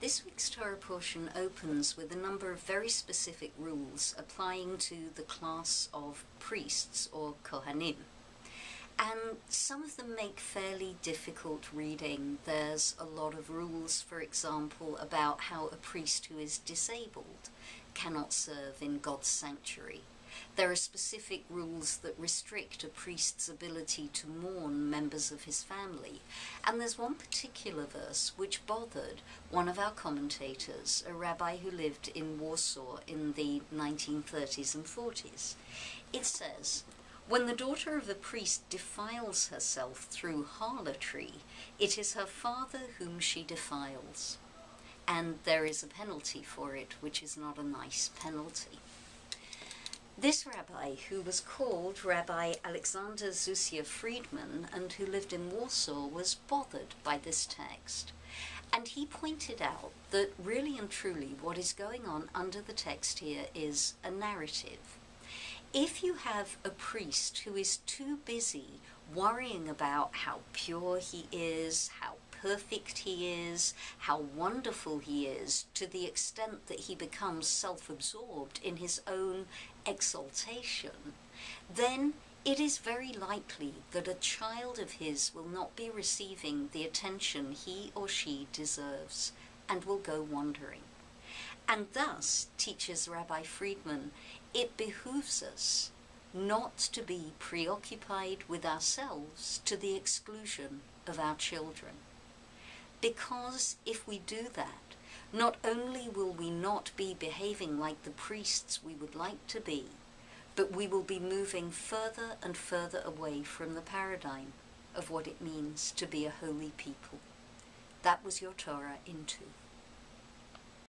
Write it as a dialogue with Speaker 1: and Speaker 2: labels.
Speaker 1: This week's Torah portion opens with a number of very specific rules applying to the class of priests, or Kohanim. And some of them make fairly difficult reading. There's a lot of rules, for example, about how a priest who is disabled cannot serve in God's sanctuary. There are specific rules that restrict a priest's ability to mourn members of his family. And there's one particular verse which bothered one of our commentators, a rabbi who lived in Warsaw in the 1930s and 40s. It says, "When the daughter of a priest defiles herself through harlotry, it is her father whom she defiles." And there is a penalty for it, which is not a nice penalty. This rabbi, who was called Rabbi Alexander Zusia Friedman and who lived in Warsaw, was bothered by this text. And he pointed out that really and truly what is going on under the text here is a narrative. If you have a priest who is too busy worrying about how pure he is, how perfect he is, how wonderful he is, to the extent that he becomes self-absorbed in his own exaltation, then it is very likely that a child of his will not be receiving the attention he or she deserves and will go wandering. And thus, teaches Rabbi Friedman, it behooves us not to be preoccupied with ourselves to the exclusion of our children. Because if we do that, not only will we not be behaving like the priests we would like to be, but we will be moving further and further away from the paradigm of what it means to be a holy people. That was your Torah in 2.